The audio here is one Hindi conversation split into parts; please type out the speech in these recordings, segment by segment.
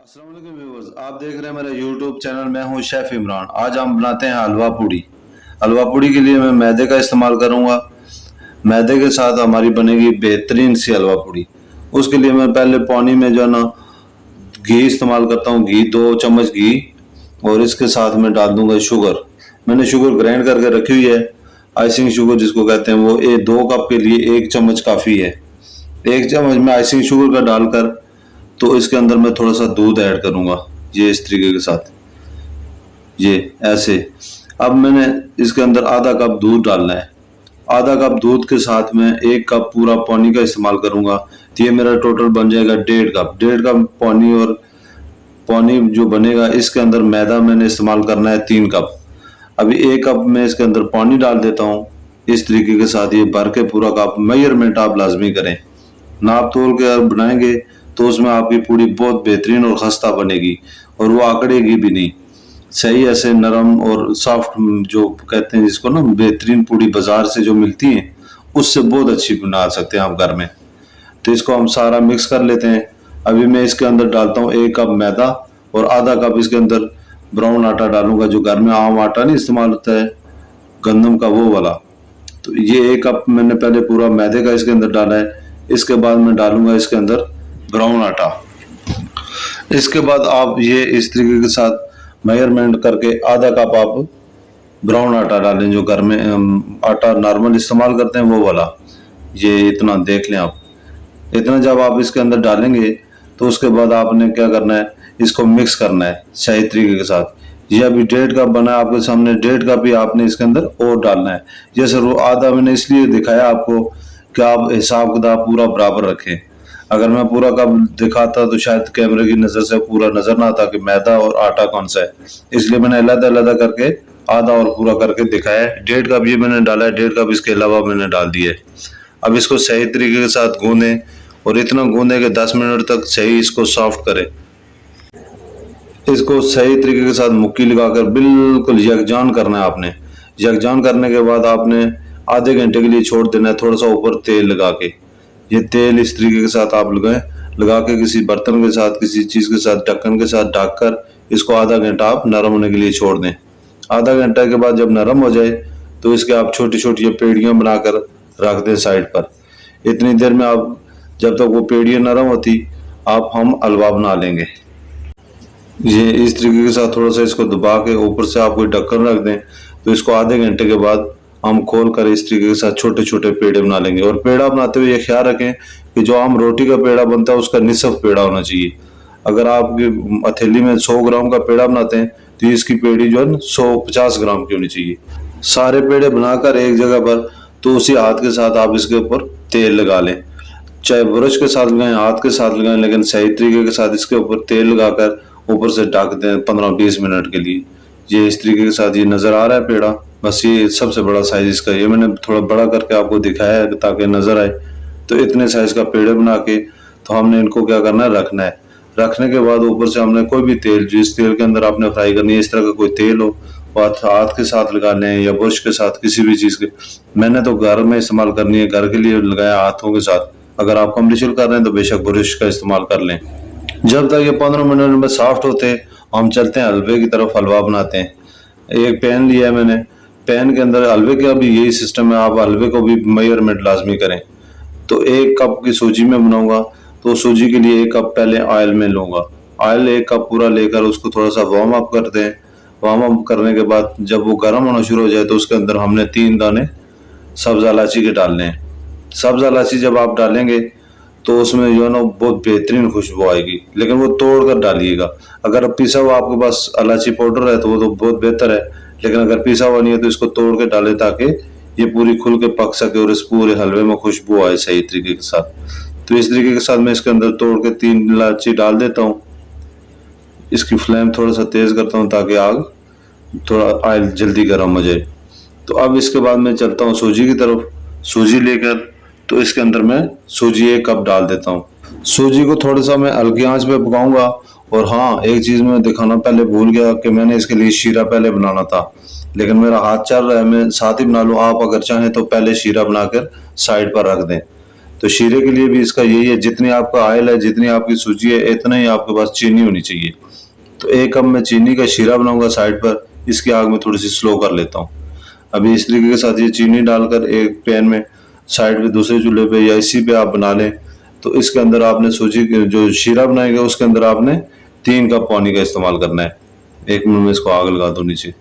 अस्सलाम वालेकुम व्यूअर्स, आप देख रहे हैं मेरा यूट्यूब चैनल। मैं हूं शेफ इमरान। आज हम बनाते हैं हलवा पूड़ी। हलवा पूड़ी के लिए मैं मैदे का इस्तेमाल करूंगा। मैदे के साथ हमारी बनेगी बेहतरीन सी हलवा पूड़ी। उसके लिए मैं पहले पानी में जो है ना घी इस्तेमाल करता हूं। घी 2 चम्मच घी, और इसके साथ में डाल दूंगा शुगर। मैंने शुगर ग्राइंड करके रखी हुई है। आइसिंग शुगर जिसको कहते हैं, वो 2 कप के लिए 1 चम्मच काफ़ी है। 1 चम्मच में आइसिंग शुगर का डालकर तो इसके अंदर मैं थोड़ा सा दूध ऐड करूंगा, ये इस तरीके के साथ, ये ऐसे। अब मैंने इसके अंदर आधा कप दूध डालना है। आधा कप दूध के साथ में 1 कप पूरा पानी का इस्तेमाल करूंगा, तो ये मेरा टोटल बन जाएगा 1.5 कप। 1.5 कप पानी, और पानी जो बनेगा इसके अंदर मैदा मैंने इस्तेमाल करना है 3 कप। अभी 1 कप में इसके अंदर पानी डाल देता हूँ इस तरीके के साथ। ये भर के पूरा कप, मेजरमेंट आप लाजमी करें। नाप तोल के अगर बनाएंगे तो उसमें आपकी पूड़ी बहुत बेहतरीन और खस्ता बनेगी, और वो आकड़ेगी भी नहीं। सही ऐसे नरम और सॉफ्ट, जो कहते हैं जिसको ना, बेहतरीन पूड़ी बाजार से जो मिलती है उससे बहुत अच्छी बना सकते हैं आप घर में। तो इसको हम सारा मिक्स कर लेते हैं। अभी मैं इसके अंदर डालता हूँ 1 कप मैदा, और आधा कप इसके अंदर ब्राउन आटा डालूंगा, जो घर में आम आटा नहीं इस्तेमाल होता है, गंदम का, वो वाला। तो ये 1 कप मैंने पहले पूरा मैदे का इसके अंदर डाला है। इसके बाद मैं डालूंगा इसके अंदर ब्राउन आटा। इसके बाद आप ये इस तरीके के साथ मेजरमेंट करके आधा कप आप ब्राउन आटा डालें, जो घर में आटा नॉर्मल इस्तेमाल करते हैं वो वाला। ये इतना देख लें आप। इतना जब आप इसके अंदर डालेंगे तो उसके बाद आपने क्या करना है, इसको मिक्स करना है सही तरीके के साथ। ये अभी 1.5 कप बना है आपके सामने, 1.5 कप ही आपने इसके अंदर और डालना है। जैसे आधा मैंने इसलिए दिखाया आपको कि आप हिसाब किताब पूरा बराबर रखें। अगर मैं पूरा कप दिखाता तो शायद कैमरे की नज़र से पूरा नजर ना आता कि मैदा और आटा कौन सा है, इसलिए मैंने अलग अलग करके आधा और पूरा करके दिखाया है। 1.5 कप ये मैंने डाला है, 1.5 कप इसके अलावा मैंने डाल दिया है। अब इसको सही तरीके के साथ गूंदें, और इतना गूंदें कि 10 मिनट तक सही इसको सॉफ्ट करें। इसको सही तरीके के साथ मुक्की लगाकर बिल्कुल यकजान करना है आपने। यकजान करने के बाद आपने आधे घंटे के लिए छोड़ देना है, थोड़ा सा ऊपर तेल लगा के। ये तेल इस तरीके के साथ आप लगाएं, लगा के किसी बर्तन के साथ, किसी चीज़ के साथ, ढक्कन के साथ ढक कर इसको आधा घंटा आप नरम होने के लिए छोड़ दें। आधा घंटा के बाद जब नरम हो जाए तो इसके आप छोटी छोटी पेड़ियाँ बनाकर रख दें साइड पर। इतनी देर में आप, जब तक वो पेड़ियाँ नरम होती, हम हलवा बना लेंगे। ये इस तरीके के साथ थोड़ा सा इसको दबा के ऊपर से आप कोई ढक्कन रख दें, तो इसको आधे घंटे के बाद हम खोल कर इस तरीके के साथ छोटे छोटे पेड़े बना लेंगे। और पेड़ा बनाते हुए ये ख्याल रखें कि जो आम रोटी का पेड़ा बनता है उसका निसफ पेड़ा होना चाहिए। अगर आपकी हथेली में 100 ग्राम का पेड़ा बनाते हैं तो इसकी पेड़ी जो है 150 ग्राम की होनी चाहिए। सारे पेड़े बनाकर एक जगह पर, तो उसी हाथ के साथ आप इसके ऊपर तेल लगा लें। चाहे ब्रश के साथ लगाएं, हाथ के साथ लगाएं, लेकिन सही तरीके के साथ इसके ऊपर तेल लगाकर ऊपर से ढक दें 15-20 मिनट के लिए। ये इस तरीके के साथ ये नज़र आ रहा है पेड़ा। बस ये सबसे बड़ा साइज इसका, ये मैंने थोड़ा बड़ा करके आपको दिखाया है ताकि नज़र आए। तो इतने साइज का पेड़ बना के तो हमने इनको क्या करना है, रखना है। रखने के बाद ऊपर से हमने कोई भी तेल, जिस तेल के अंदर आपने फ्राई करनी है, इस तरह का कोई तेल हो, हाथ के साथ लगाने हैं या ब्रश के साथ, किसी भी चीज़ के। मैंने तो घर में इस्तेमाल करनी है, घर के लिए लगाया हाथों के साथ। अगर आप कमर्शियल कर रहे हैं तो बेशक ब्रश का इस्तेमाल कर लें। जब तक ये 15 मिनट में सॉफ्ट होते हम चलते हैं हलवे की तरफ। हलवा बनाते हैं। एक पैन लिया है मैंने, पैन के अंदर हलवे का भी यही सिस्टम है, आप हलवे को भी मेजरमेंट लाजमी करें। तो 1 कप की सूजी में बनाऊंगा, तो सूजी के लिए 1 कप पहले ऑयल में लूँगा। ऑयल 1 कप पूरा लेकर उसको थोड़ा सा वार्म अप कर दें। वार्म अप करने के बाद जब वो गर्म होना शुरू हो जाए तो उसके अंदर हमने 3 दाने सब्ज़ इलायची के डालने हैं। सब्ज़ इलायची जब आप डालेंगे तो उसमें जो है ना बहुत बेहतरीन खुशबू आएगी, लेकिन वो तोड़ कर डालिएगा। अगर पिसा हुआ आपके पास इलायची पाउडर है तो वो तो बहुत बेहतर है, लेकिन अगर पिसा हुआ नहीं है तो इसको तोड़ के डालें ताकि ये पूरी खुल के पक सके और इस पूरे हलवे में खुशबू आए सही तरीके के साथ। तो इस तरीके के साथ मैं इसके अंदर तोड़ के 3 इलायची डाल देता हूँ। इसकी फ्लेम थोड़ा सा तेज़ करता हूँ ताकि आग थोड़ा ऑयल जल्दी गर्म हो जाए। तो अब इसके बाद मैं चलता हूँ सूजी की तरफ। सूजी लेकर तो इसके अंदर मैं सूजी 1 कप डाल देता हूँ। सूजी को थोड़ा सा मैं हल्की आंच पे पकाऊंगा। और हाँ, एक चीज़ मैं दिखाना पहले भूल गया कि मैंने इसके लिए शीरा पहले बनाना था, लेकिन मेरा हाथ चल रहा है, मैं साथ ही बना लूँ। आप अगर चाहें तो पहले शीरा बनाकर साइड पर रख दें। तो शीरे के लिए भी इसका यही है, जितनी आपका ऑयल है, जितनी आपकी सूजी है, इतना ही आपके पास चीनी होनी चाहिए। तो 1 कप मैं चीनी का शीरा बनाऊंगा साइड पर, इसकी आग में थोड़ी सी स्लो कर लेता हूँ। अभी इस तरीके के साथ ये चीनी डालकर एक पैन में साइड पे दूसरे चूल्हे पे या इसी पे आप बना लें। तो इसके अंदर आपने सूजी जो शीरा बनाएंगे उसके अंदर आपने 3 कप पानी का इस्तेमाल करना है। 1 मिनट में इसको आग लगा दो नीचे।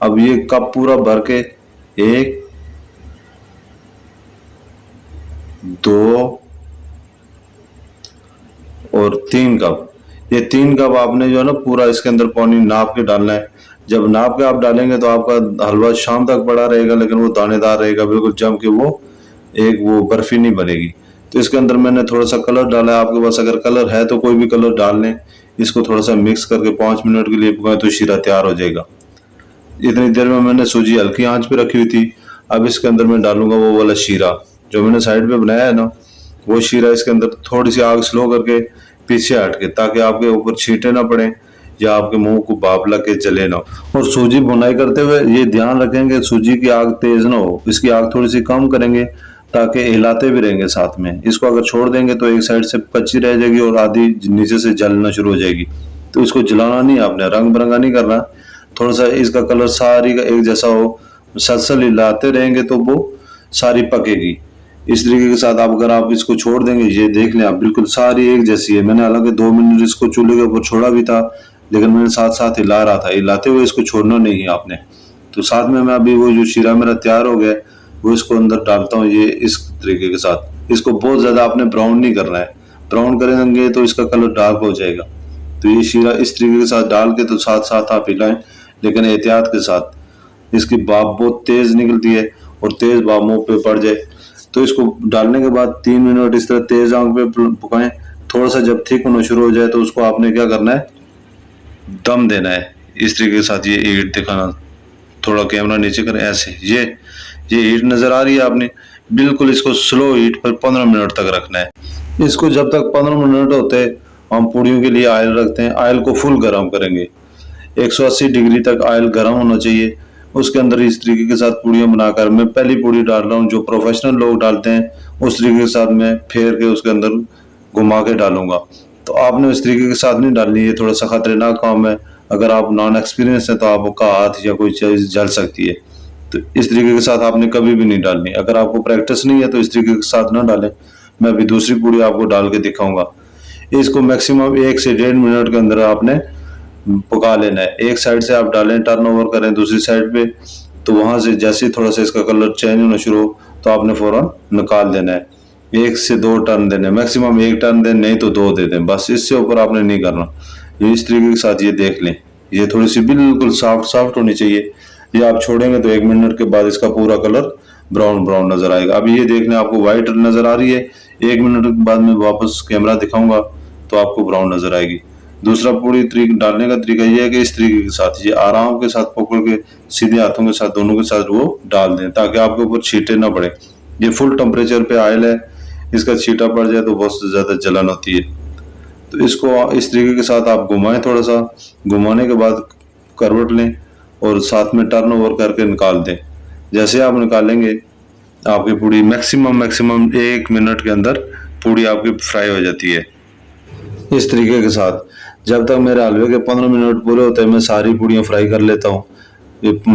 अब ये कप पूरा भर के 1, 2 और 3 कप, ये 3 कप आपने जो है ना पूरा इसके अंदर पानी नाप के डालना है। जब नाप के आप डालेंगे तो आपका हलवा शाम तक पड़ा रहेगा, लेकिन वो दानेदार रहेगा, बिल्कुल जम के वो बर्फी नहीं बनेगी। तो इसके अंदर मैंने थोड़ा सा कलर डाला है, आपके पास अगर कलर है तो कोई भी कलर डाल लें। इसको थोड़ा सा मिक्स करके 5 मिनट के लिए पकाएं तो शीरा तैयार हो जाएगा। इतनी देर में मैंने सूजी हल्की आंच पे रखी हुई थी। अब इसके अंदर मैं डालूंगा वो वाला शीरा जो मैंने साइड पे बनाया है ना, वो शीरा इसके अंदर थोड़ी सी आग स्लो करके पीछे हट के, ताकि आपके ऊपर छींटे ना पड़े या आपके मुंह को भाप लग के जले ना। और सूजी भुनाई करते हुए ये ध्यान रखेंगे सूजी की आग तेज ना हो, इसकी आग थोड़ी सी कम करेंगे ताकि हिलाते भी रहेंगे साथ में। इसको अगर छोड़ देंगे तो एक साइड से कच्ची रह जाएगी और आधी नीचे से जलना शुरू हो जाएगी। तो इसको जलाना नहीं, आपने रंग बिरंगा नहीं करना, थोड़ा सा इसका कलर सारी का एक जैसा हो, सलसल हिलाते रहेंगे तो वो सारी पकेगी। इस तरीके के साथ अगर आप इसको छोड़ देंगे, ये देख लें आप बिल्कुल सारी एक जैसी है। मैंने हालांकि 2 मिनट इसको चूल्हे के ऊपर छोड़ा भी था, लेकिन मैंने साथ साथ हिला रहा था, हिलाते हुए इसको छोड़ना नहीं है आपने। तो साथ में मैं अभी वो जो शीरा मेरा तैयार हो गया वो इसको अंदर डालता हूँ, ये इस तरीके के साथ। इसको बहुत ज्यादा आपने ब्राउन नहीं करना है, ब्राउन करेंगे तो इसका कलर डार्क हो जाएगा। तो ये शीरा इस तरीके के साथ डाल के तो साथ साथ आप हिलाएं, लेकिन एहतियात के साथ। इसकी भाप बहुत तेज निकलती है और तेज भाप मुंह पे पड़ जाए तो इसको डालने के बाद 3 मिनट इस तरह तेज आंच पे पकाएं। थोड़ा सा जब थिक होना शुरू हो जाए तो उसको आपने क्या करना है, दम देना है। इस तरीके के साथ ये ईट दिखाना, थोड़ा कैमरा नीचे करें ऐसे, ये हीट नजर आ रही है आपने, बिल्कुल इसको स्लो हीट पर 15 मिनट तक रखना है। इसको जब तक 15 मिनट होते हैं हम पूड़ियों के लिए ऑयल रखते हैं। ऑयल को फुल गर्म करेंगे, 180 डिग्री तक ऑयल गर्म होना चाहिए। उसके अंदर इस तरीके के साथ पूड़ियाँ बनाकर, मैं पहली पूड़ी डाल रहा हूँ, जो प्रोफेशनल लोग डालते हैं उस तरीके के साथ मैं फेर के उसके अंदर घुमा के डालूंगा। तो आपने इस तरीके के साथ नहीं डालनी, ये थोड़ा सा खतरनाक काम है। अगर आप नॉन एक्सपीरियंस है तो आपका हाथ या कोई चीज जल सकती है। तो इस तरीके के साथ आपने कभी भी नहीं डालनी। अगर आपको प्रैक्टिस नहीं है तो इस तरीके के साथ ना डालें। मैं अभी दूसरी पूड़ी आपको डाल के दिखाऊंगा। इसको मैक्सिमम 1 से 1.5 मिनट के अंदर आपने पका लेना है। एक साइड से आप डालें, टर्न ओवर करें दूसरी साइड पे, तो वहां से जैसे थोड़ा सा इसका कलर चेंज होना शुरू हो तो आपने फौरन निकाल देना है। 1 से 2 टर्न देने, मैक्सिमम 1 टर्न दें, नहीं तो 2 दे दें, बस इससे ऊपर आपने नहीं करना। ये इस तरीके के साथ ये देख लें, ये थोड़ी सी बिल्कुल सॉफ्ट होनी चाहिए। ये आप छोड़ेंगे तो 1 मिनट के बाद इसका पूरा कलर ब्राउन ब्राउन नजर आएगा। अभी ये देख लें, आपको व्हाइट नजर आ रही है। 1 मिनट के बाद मैं वापस कैमरा दिखाऊंगा तो आपको ब्राउन नजर आएगी। दूसरा पूरी डालने का तरीका ये है कि इस तरीके के साथ ये आराम के साथ पकड़ के सीधे हाथों के साथ दोनों के साथ वो डाल दें, ताकि आपके ऊपर छींटे ना पड़े। ये फुल टेम्परेचर पे ऑयल है, इसका छींटा पड़ जाए तो बहुत ज्यादा जलन होती है। तो इसको इस तरीके के साथ आप घुमाएं, थोड़ा सा घुमाने के बाद करवट लें और साथ में टर्न ओवर करके निकाल दें। जैसे आप निकालेंगे आपकी पूड़ी मैक्सिमम 1 मिनट के अंदर पूड़ी आपकी फ्राई हो जाती है। इस तरीके के साथ जब तक मेरे हलवे के 15 मिनट पूरे होते हैं मैं सारी पूड़ियाँ फ्राई कर लेता हूँ।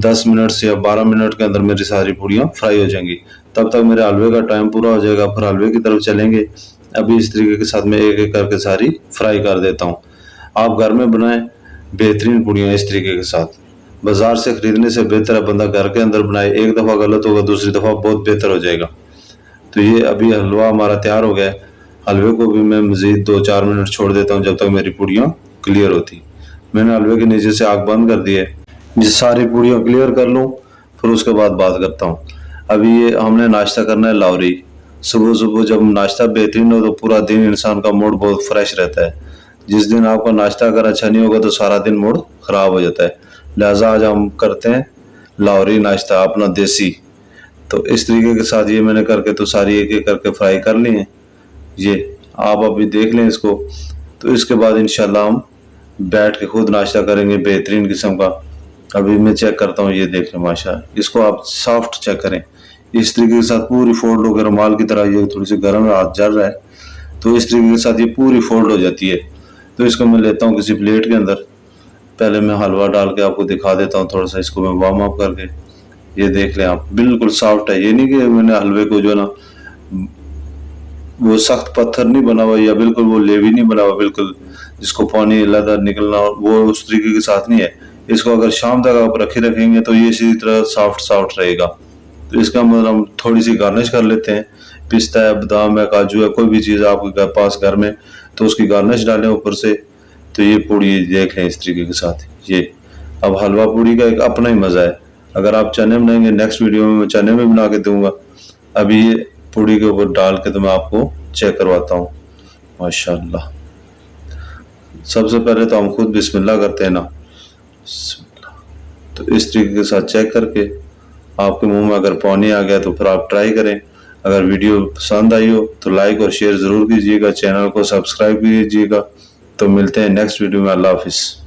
10 मिनट से या 12 मिनट के अंदर मेरी सारी पूड़ियाँ फ्राई हो जाएंगी। तब तक मेरे हलवे का टाइम पूरा हो जाएगा, फिर हलवे की तरफ चलेंगे। अभी इस तरीके के साथ मैं एक एक करके सारी फ्राई कर देता हूँ। आप घर में बनाएं बेहतरीन पूड़ियाँ इस तरीके के साथ। बाजार से खरीदने से बेहतर है बंदा घर के अंदर बनाए। एक दफ़ा गलत होगा, दूसरी दफ़ा बहुत बेहतर हो जाएगा। तो ये अभी हलवा हमारा तैयार हो गया है। हलवे को भी मैं मज़ीद 2-4 मिनट छोड़ देता हूँ जब तक मेरी पूड़ियाँ क्लियर होती। मैंने हलवे के नीचे से आग बंद कर दी है। जिस सारी पूड़ियाँ क्लियर कर लूँ फिर उसके बाद बात करता हूँ। अभी ये हमने नाश्ता करना है लाहौरी। सुबह सुबह जब नाश्ता बेहतरीन हो तो पूरा दिन इंसान का मूड बहुत फ्रेश रहता है। जिस दिन आपका नाश्ता अगर अच्छा नहीं होगा तो सारा दिन मूड ख़राब हो जाता है। लिहाजा आज हम करते हैं लाहौरी नाश्ता अपना देसी। तो इस तरीके के साथ ये मैंने करके तो सारी एक एक करके फ्राई कर ली है। ये आप अभी देख लें इसको। तो इसके बाद इंशाल्लाह हम बैठ के खुद नाश्ता करेंगे बेहतरीन किस्म का। अभी मैं चेक करता हूँ, ये देख लें माशा, इसको आप सॉफ्ट चेक करें। इस तरीके के साथ पूरी फोल्ड होकर रुमाल की तरह, ये थोड़ी सी गर्म है, हाथ जल रहा है, तो इस तरीके के साथ ये पूरी फोल्ड हो जाती है। तो इसको मैं लेता हूँ किसी प्लेट के अंदर। पहले मैं हलवा डाल के आपको दिखा देता हूँ, थोड़ा सा इसको मैं वार्म अप करके। ये देख लें आप, बिल्कुल सॉफ्ट है। ये नहीं कि मैंने हलवे को जो ना वो सख्त पत्थर नहीं बना हुआ या बिल्कुल वो लेवी नहीं बना हुआ, बिल्कुल जिसको पानी लदा निकलना, वो उस तरीके के साथ नहीं है। इसको अगर शाम तक आप रखे रखेंगे तो ये इसी तरह सॉफ्ट सॉफ्ट रहेगा। तो इसका मतलब हम थोड़ी सी गार्निश कर लेते हैं। पिस्ता है, बादाम है, काजू है, कोई भी चीज़ आपके पास घर में, तो उसकी गार्निश डालें ऊपर से। तो ये पूड़ी देख लें इस तरीके के साथ। ये अब हलवा पूड़ी का एक अपना ही मज़ा है। अगर आप चने बनाएंगे, नेक्स्ट वीडियो में मैं चने में बना के दूंगा। अभी ये पूड़ी के ऊपर डाल के तो मैं आपको चेक करवाता हूँ। माशाल्लाह। सबसे पहले तो हम खुद बिस्मिल्लाह करते हैं ना। तो इस तरीके के साथ चेक करके आपके मुंह में अगर पानी आ गया तो फिर आप ट्राई करें। अगर वीडियो पसंद आई हो तो लाइक और शेयर ज़रूर कीजिएगा, चैनल को सब्सक्राइब कीजिएगा। तो मिलते हैं नेक्स्ट वीडियो में। अल्लाह हाफिज़।